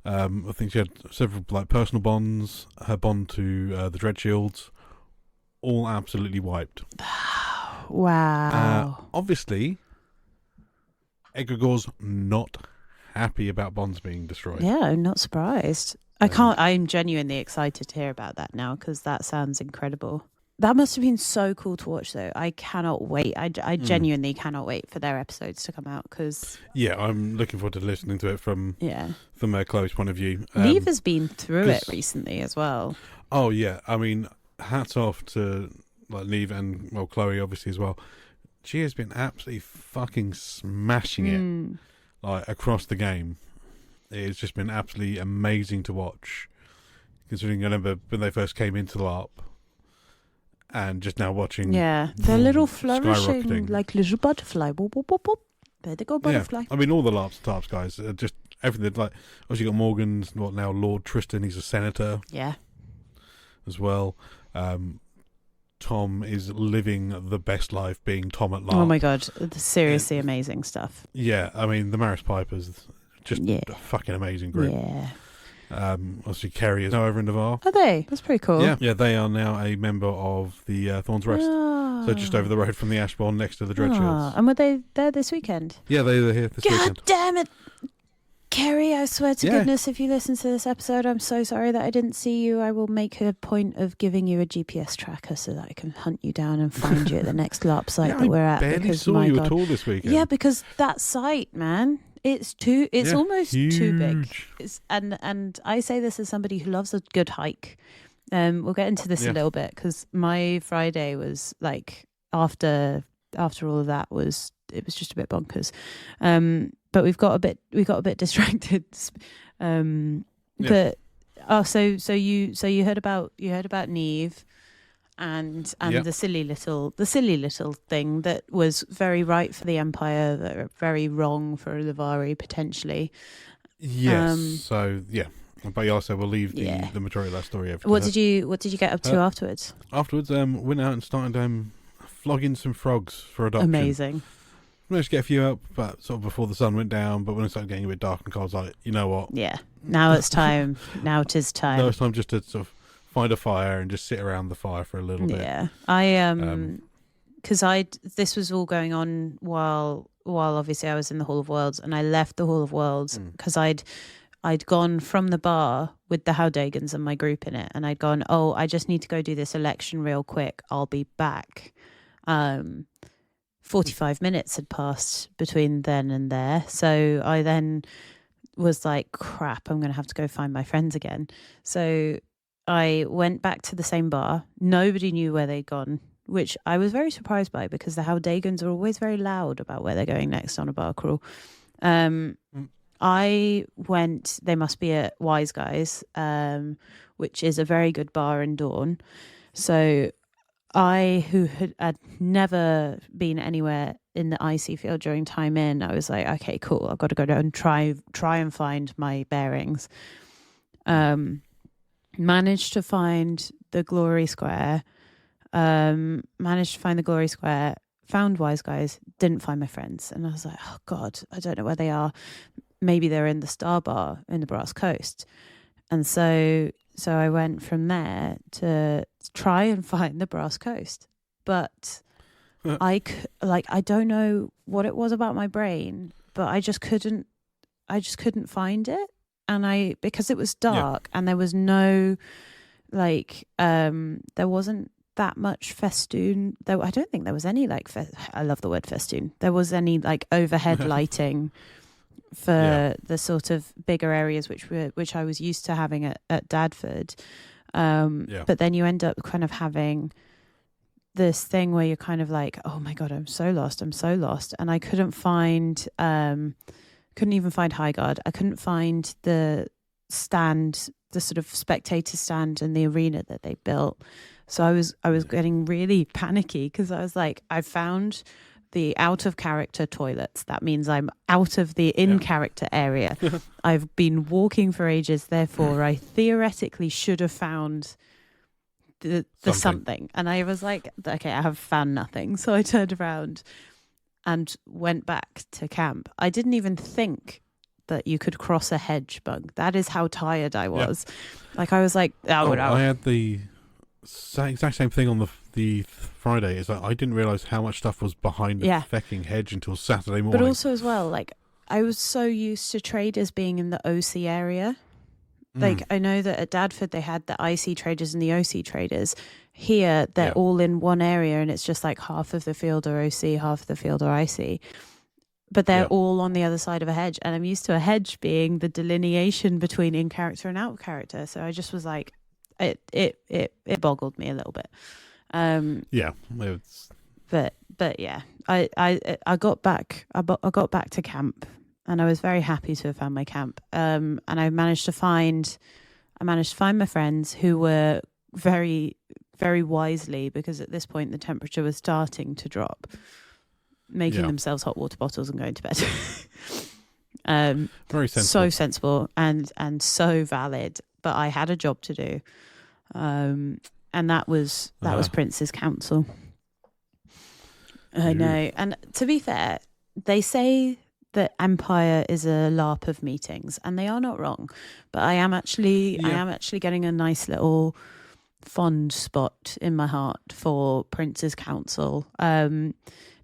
I think she had several personal bonds. Her bond to the Dreadshields, all absolutely wiped. Wow. Obviously, Egregor's not happy about bonds being destroyed. Yeah, I'm not surprised. I'm genuinely excited to hear about that now, because that sounds incredible. That must have been so cool to watch, though. I cannot wait. I genuinely cannot wait for their episodes to come out, because... Yeah, I'm looking forward to listening to it from Chloe's point of view. Neve has been through it recently as well. Oh, yeah. I mean, hats off to Neve and, Chloe, obviously, as well. She has been absolutely fucking smashing it. Across the game. It's just been absolutely amazing to watch, considering I remember when they first came into LARP, and just now watching they're little flourishing like little butterfly. Boop, boop, boop, boop. There they go, butterfly. I mean, all the LARPs and Tarps guys are just everything. Obviously you got Morgan's now Lord Tristan, he's a senator as well. Tom is living the best life being Tom at LARP. Oh my god, seriously amazing stuff. Yeah, I mean, the Maris Pipers, just a fucking amazing group. Yeah. Obviously, Kerry is now over in Navarre. Are they? That's pretty cool. Yeah, they are now a member of the Thorns Rest. So just over the road from the Ashbourne, next to the Dreadshields. And were they there this weekend? Yeah, they were here this weekend. God damn it! Kerry, I swear to goodness, if you listen to this episode, I'm so sorry that I didn't see you. I will make a point of giving you a GPS tracker so that I can hunt you down and find you at the next LARP site that we're at. I barely saw you at all this weekend. Yeah, because that site, man, it's almost huge. too big. And I say this as somebody who loves a good hike. We'll get into this a little bit, because my Friday was like after all of that was just a bit bonkers. But we got a bit distracted. But so you heard about Neve and the silly little thing that was very right for the Empire, that are very wrong for Livari potentially. Yes. But also we'll leave the majority of that story over to What her. did you get up to afterwards? Afterwards, went out and started flogging some frogs for adoption. Amazing. Managed to get a few up, but sort of before the sun went down. But when it started getting a bit dark and cold, I was like, you know what? Yeah. Now it's time. Now it is time. Now it's time just to sort of find a fire and just sit around the fire for a little bit. Yeah. Because this was all going on while obviously I was in the Hall of Worlds, and I left the Hall of Worlds because I'd gone from the bar with the Howdagans and my group in it, and I'd gone, I just need to go do this election real quick. I'll be back. 45 minutes had passed between then and there. So I then was like, crap, I'm going to have to go find my friends again. So I went back to the same bar. Nobody knew where they'd gone, which I was very surprised by, because the Howdagans are always very loud about where they're going next on a bar crawl. I went, they must be at Wise Guys, which is a very good bar in Dawn. So I, who had never been anywhere in the icy field during time in, I was like, okay, cool. I've got to go down and try and find my bearings. Managed to find the Glory Square. found Wise Guys, didn't find my friends. And I was like, oh God, I don't know where they are. Maybe they're in the Star Bar in the Brass Coast. And so I went from there to try and find the Brass Coast. But I don't know what it was about my brain, but I just couldn't find it. And because it was dark and there was no, there wasn't that much festoon. I don't think there was any I love the word festoon. There was any overhead lighting for the sort of bigger areas which I was used to having at Dadford. But then you end up kind of having this thing where you're kind of like, oh my God, I'm so lost. And I couldn't even find Highguard. I couldn't find the stand, the sort of spectator stand in the arena that they built. So I was getting really panicky because I was like, I found the out of character toilets. That means I'm out of the in character area. I've been walking for ages. Therefore, I theoretically should have found the something. And I was like, okay, I have found nothing. So I turned around and went back to camp. I didn't even think that you could cross a hedge, Bung. That is how tired I was. I was like, no. I had the exact same thing on the Friday. Is that I didn't realise how much stuff was behind the fecking hedge until Saturday morning. But also as well, I was so used to traders being in the OC area. I know that at Dadford they had the IC traders and the OC traders. Here they're all in one area, and it's just half of the field are OC, half of the field are IC. But they're all on the other side of a hedge, and I'm used to a hedge being the delineation between in character and out character. So I just was like, it boggled me a little bit. But yeah, I got back. I got back to camp. And I was very happy to have found my camp. And I managed to find my friends who were very, very wisely, because at this point the temperature was starting to drop, making themselves hot water bottles and going to bed. Very sensible. So sensible and so valid. But I had a job to do. And that was Prince's counsel. I know. And to be fair, they say that Empire is a LARP of meetings, and they are not wrong. But I am actually getting a nice little fond spot in my heart for Prince's counsel,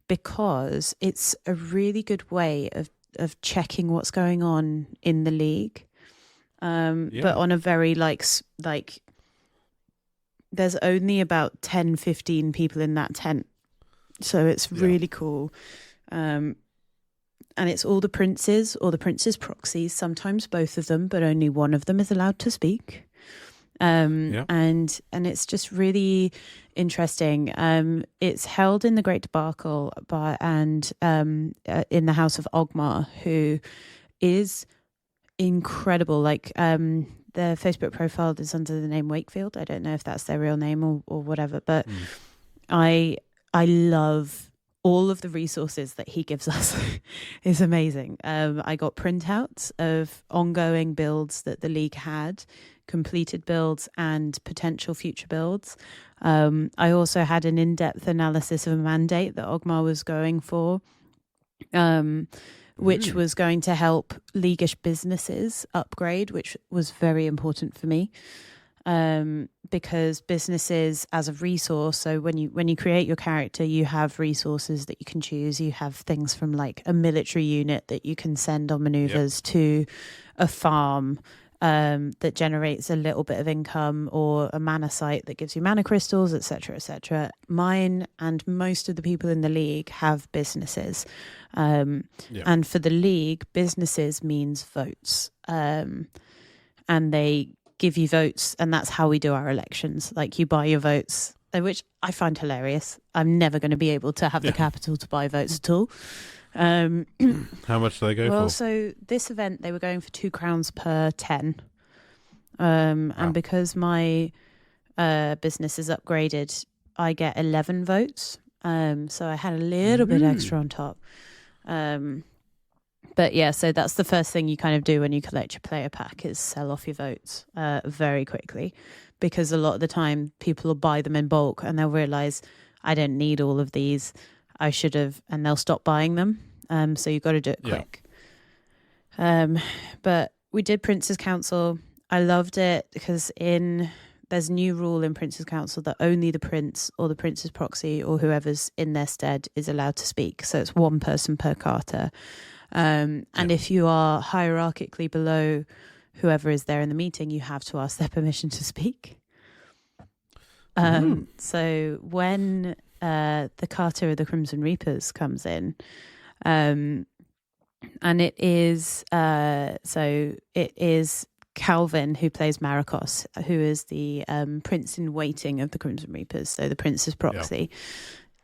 because it's a really good way of checking what's going on in the league. But on a very there's only about 10, 15 people in that tent, so it's really cool. And it's all the princes or the prince's proxies, sometimes both of them, but only one of them is allowed to speak. And it's just really interesting. It's held in the Great Debacle and in the House of Ogmar, who is incredible. Their Facebook profile is under the name Wakefield. I don't know if that's their real name or whatever, but I love all of the resources that he gives us. Is amazing. I got printouts of ongoing builds that the league had, completed builds and potential future builds. I also had an in-depth analysis of a mandate that Ogmar was going for, which was going to help leaguish businesses upgrade, which was very important for me. Because businesses as a resource, so when you create your character, you have resources that you can choose. You have things from a military unit that you can send on maneuvers to a farm that generates a little bit of income, or a mana site that gives you mana crystals, etc., etc. Mine and most of the people in the league have businesses, and for the league, businesses means votes, and they give you votes, and that's how we do our elections. You buy your votes, which I find hilarious. I'm never going to be able to have the capital to buy votes at all. How much do they go for? Well, so this event they were going for 2 crowns per 10, and because my business is upgraded, I get 11 votes. So I had a little bit extra on top. But yeah, so that's the first thing you kind of do when you collect your player pack, is sell off your votes very quickly, because a lot of the time people will buy them in bulk and they'll realize, I don't need all of these. I should have, and they'll stop buying them. So you've got to do it quick. But we did Prince's Council. I loved it because there's a new rule in Prince's Council that only the prince or the prince's proxy or whoever's in their stead is allowed to speak. So it's one person per charter. And if you are hierarchically below whoever is there in the meeting, you have to ask their permission to speak. So when the Carter of the Crimson Reapers comes in, and it is Calvin who plays Marikos, who is the prince in waiting of the Crimson Reapers, so the prince's proxy. Yeah.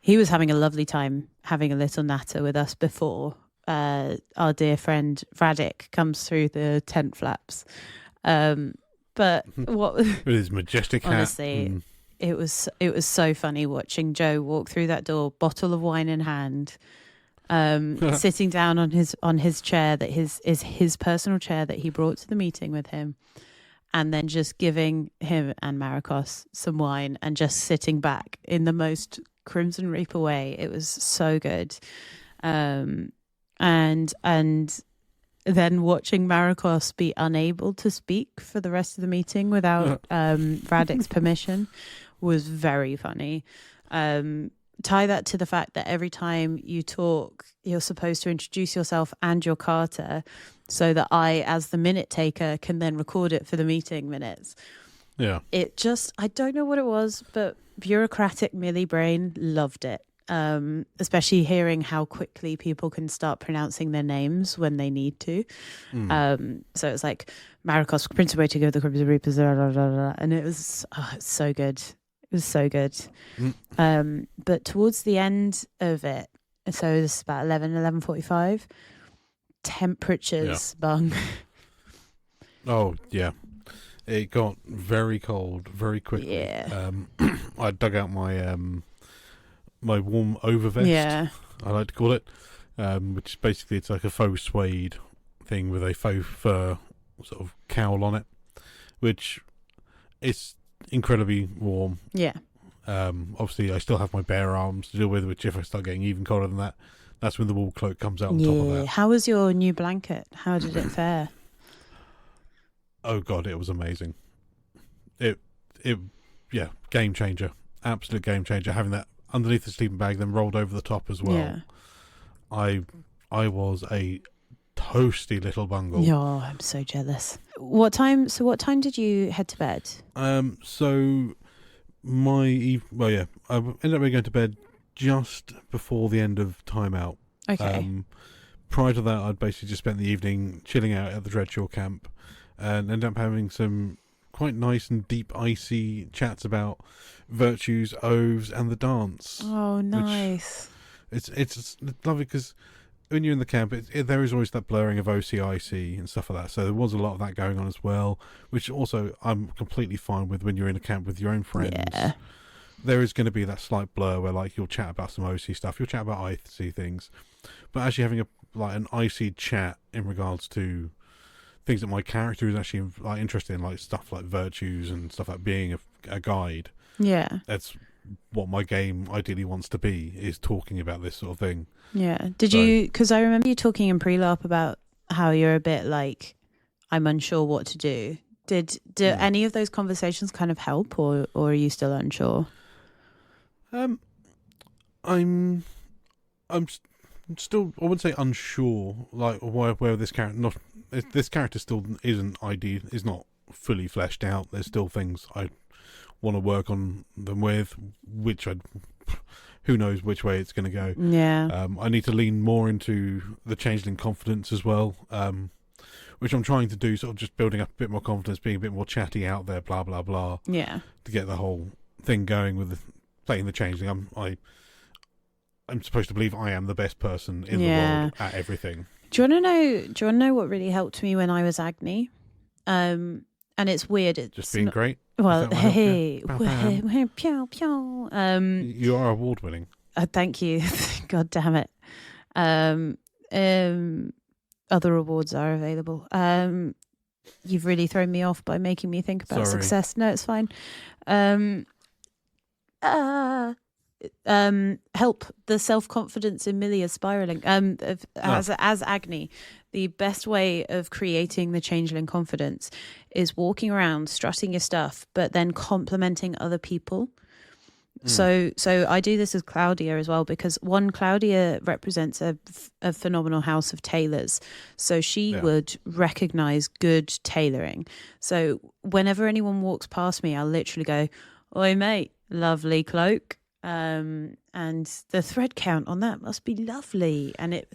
He was having a lovely time having a little natter with us before our dear friend Radic comes through the tent flaps. But what with his majestic hat, honestly, it was so funny watching Joe walk through that door, bottle of wine in hand, sitting down on his chair that is his personal chair that he brought to the meeting with him, and then just giving him and Marikos some wine and just sitting back in the most Crimson Reaper way. It was so good. And then watching Marikos be unable to speak for the rest of the meeting without Radic's permission was very funny. Tie that to the fact that every time you talk, you're supposed to introduce yourself and your Carter so that I, as the minute taker, can then record it for the meeting minutes. Yeah. I don't know what it was, but bureaucratic Millie brain loved it. Especially hearing how quickly people can start pronouncing their names when they need to. So it's like Marikos, Prince of Waiting of the Crimson Reapers, and it was it's so good. It was so good. But towards the end of it, so this is about 11:45, temperatures bung. Oh, yeah. It got very cold very quickly. Yeah. I dug out my my warm overvest, I like to call it, which is basically, it's like a faux suede thing with a faux fur sort of cowl on it, which is incredibly warm. Yeah. Obviously, I still have my bare arms to deal with, which if I start getting even colder than that, that's when the wool cloak comes out on top of that. How was your new blanket? How did it fare? Oh God, it was amazing. It game changer, absolute game changer. Having that underneath the sleeping bag, then rolled over the top as well. Yeah. I was a toasty little bungle. Oh, I'm so jealous. What time did you head to bed? I ended up going to bed just before the end of timeout. Okay. Prior to that, I'd basically just spent the evening chilling out at the Dreadshaw camp, and ended up having some quite nice and deep, icy chats about virtues, oaths, and the dance. Oh, nice. It's lovely because when you're in the camp, there is always that blurring of OCIC and stuff like that. So there was a lot of that going on as well, which also I'm completely fine with when you're in a camp with your own friends. Yeah. There is going to be that slight blur where, like, you'll chat about some OC stuff, you'll chat about IC things, but actually having an IC chat in regards to things that my character is actually like interested in, like stuff like virtues and stuff like being a guide. Yeah, that's what my game ideally wants to be, is talking about this sort of thing. Yeah. Did you? Because I remember you talking in pre-LARP about how you're a bit like, I'm unsure what to do. Did any of those conversations kind of help, or are you still unsure? I'm still, I wouldn't say unsure, like where this character still is not fully fleshed out. There's still things I want to work on them with, who knows which way it's going to go. Yeah. I need to lean more into the changeling confidence as well, which I'm trying to do, sort of just building up a bit more confidence, being a bit more chatty out there, blah blah blah. Yeah. To get the whole thing going with playing the changeling. I'm supposed to believe I am the best person in the world at everything. Do you want to know what really helped me when I was Agni? And it's weird. It's just being great. Well, hey, pew pew. You are award winning. Thank you. God damn it. Other awards are available. You've really thrown me off by making me think about success. No, it's fine. help the self-confidence in Millie is spiraling. As Agni, the best way of creating the changeling confidence is walking around, strutting your stuff, but then complimenting other people. So I do this as Claudia as well, because Claudia represents a phenomenal house of tailors. So she would recognize good tailoring. So whenever anyone walks past me, I'll literally go, "Oi, mate, lovely cloak." And the thread count on that must be lovely. And it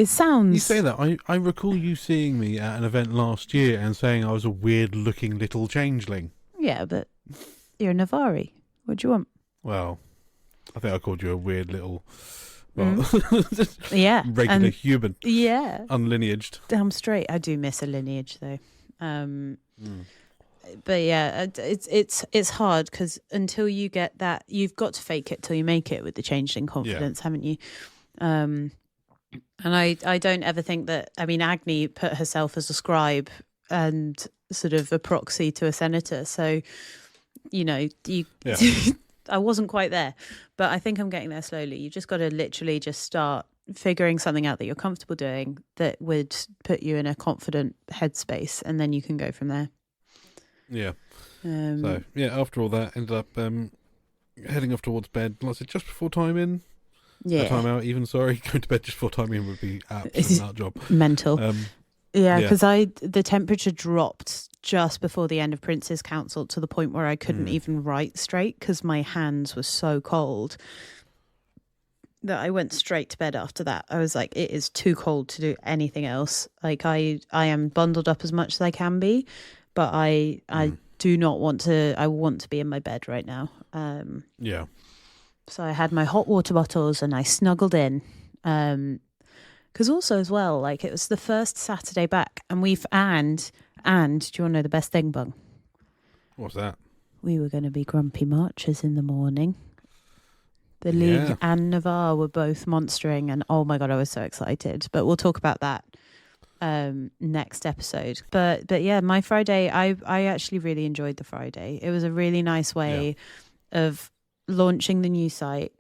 sounds... You say that. I recall you seeing me at an event last year and saying I was a weird-looking little changeling. Yeah, but you're Navari. What do you want? Well, I think I called you a weird little... regular human. Yeah. Unlineaged. Damn straight. I do miss a lineage, though. But yeah, it's hard, because until you get that, you've got to fake it till you make it with the changeling confidence, haven't you? And I don't ever think that... I mean, Agni put herself as a scribe and sort of a proxy to a senator. So, I wasn't quite there, but I think I'm getting there slowly. You just got to literally just start figuring something out that you're comfortable doing that would put you in a confident headspace, and then you can go from there. Yeah. After all that, ended up heading off towards bed. Like I said, just before time in. Yeah. Time out, even, sorry. Going to bed just before time in would be absolute nut job. Mental. Because the temperature dropped just before the end of Prince's Council to the point where I couldn't even write straight, because my hands were so cold that I went straight to bed after that. I was like, it is too cold to do anything else. Like, I am bundled up as much as I can be, but I do not want to... I want to be in my bed right now. So I had my hot water bottles and I snuggled in. Because also as well, like, it was the first Saturday back, and do you want to know the best thing, Bung? What's that? We were going to be grumpy marchers in the morning. The League and Navarre were both monstering, and oh my God, I was so excited. But we'll talk about that next episode. But yeah, my Friday, I actually really enjoyed the Friday. It was a really nice way of launching the new site,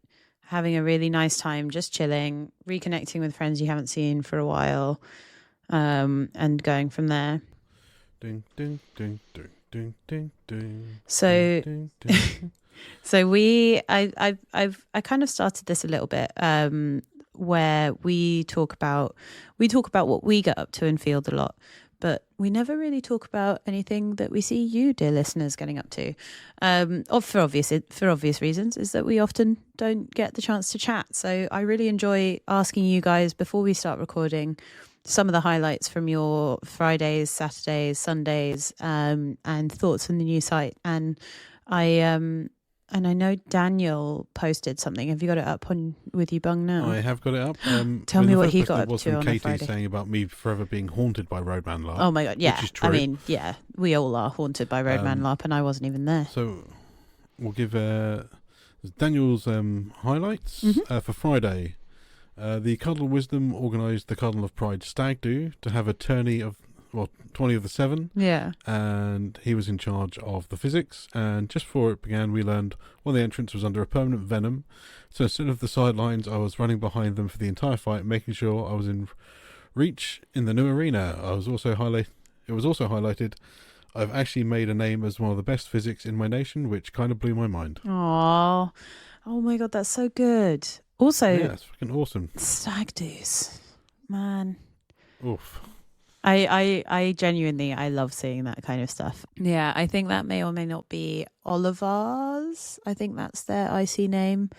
having a really nice time, just chilling, reconnecting with friends you haven't seen for a while, and going from there. Ding, ding, ding, ding, ding, ding, ding. So, ding, ding, ding. so I kind of started this a little bit, where we talk about what we get up to in field a lot, but we never really talk about anything that we see you, dear listeners, getting up to. For obvious reasons, is that we often don't get the chance to chat. So I really enjoy asking you guys before we start recording some of the highlights from your Fridays, Saturdays, Sundays, and thoughts on the new site. And I know Daniel posted something. Have you got it up with you, Bung, now? I have got it up. Tell me what he got up to on Katie a Friday. saying about me forever being haunted by Roadman LARP. Oh my God, yeah. Which is true. I mean, yeah, we all are haunted by Roadman LARP, and I wasn't even there. So we'll give Daniel's highlights for Friday. The Cardinal Wisdom organised the Cardinal of Pride Stag Do to have a tourney of 20 of the 7. Yeah. And he was in charge of the physics. And just before it began, we learned one of the entrants was under a permanent venom. So instead of the sidelines, I was running behind them for the entire fight, making sure I was in reach in the new arena. It was also highlighted I've actually made a name as one of the best physics in my nation, which kind of blew my mind. Oh my God, that's so good. Also, yeah, it's fucking awesome. Stag do's, man. Oof. I genuinely, I love seeing that kind of stuff. Yeah, I think that may or may not be Oliver's. I think that's their IC name,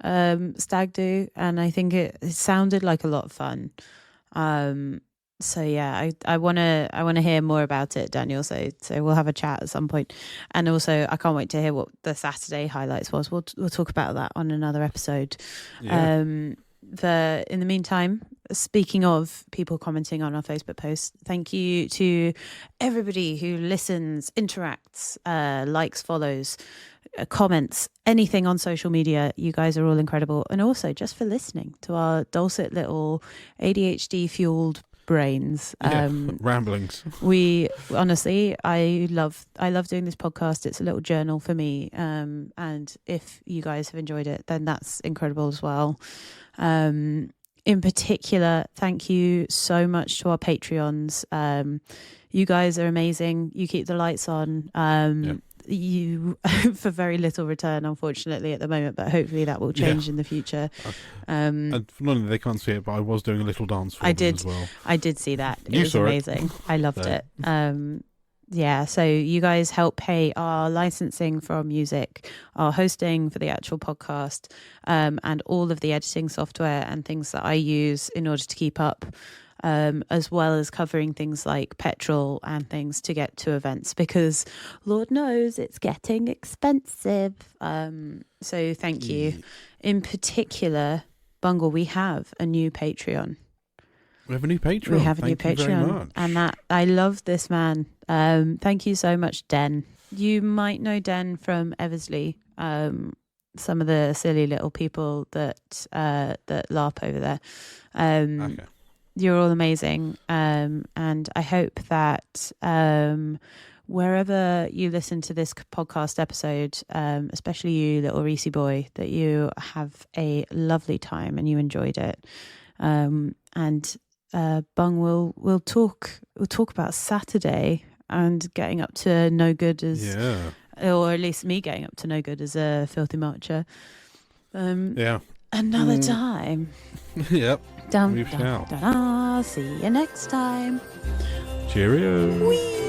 Stag Do, and I think it sounded like a lot of fun. So yeah, I wanna hear more about it, Daniel. So we'll have a chat at some point, and also I can't wait to hear what the Saturday highlights was. We'll talk about that on another episode. Yeah. In the meantime, speaking of people commenting on our Facebook post, thank you to everybody who listens, interacts, likes, follows, comments, anything on social media. You guys are all incredible. And also just for listening to our dulcet little ADHD fueled brains. Ramblings. We honestly, I love doing this podcast. It's a little journal for me. And if you guys have enjoyed it, then that's incredible as well. In particular, thank you so much to our Patreons. You guys are amazing. You keep the lights on. You for very little return, unfortunately, at the moment, but hopefully that will change in the future. And not only they can't see it, but I was doing a little dance for them as well. I did see that. It You was saw amazing. I loved it. So you guys help pay our licensing for our music, our hosting for the actual podcast, and all of the editing software and things that I use in order to keep up, as well as covering things like petrol and things to get to events, because Lord knows it's getting expensive. So thank you. In particular, Bungle, we have a new Patreon. We have a new Patreon. We have a new Patreon, and that I love this man. Thank you so much, Den. You might know Den from Eversley. Some of the silly little people that LARP over there. Okay. You're all amazing, and I hope that wherever you listen to this podcast episode, especially you, little Reese boy, that you have a lovely time and you enjoyed it. And Bung we'll talk about Saturday and getting up to no good as, or at least me getting up to no good as a filthy marcher. Another time. Yep. See you next time. Cheerio. Whee!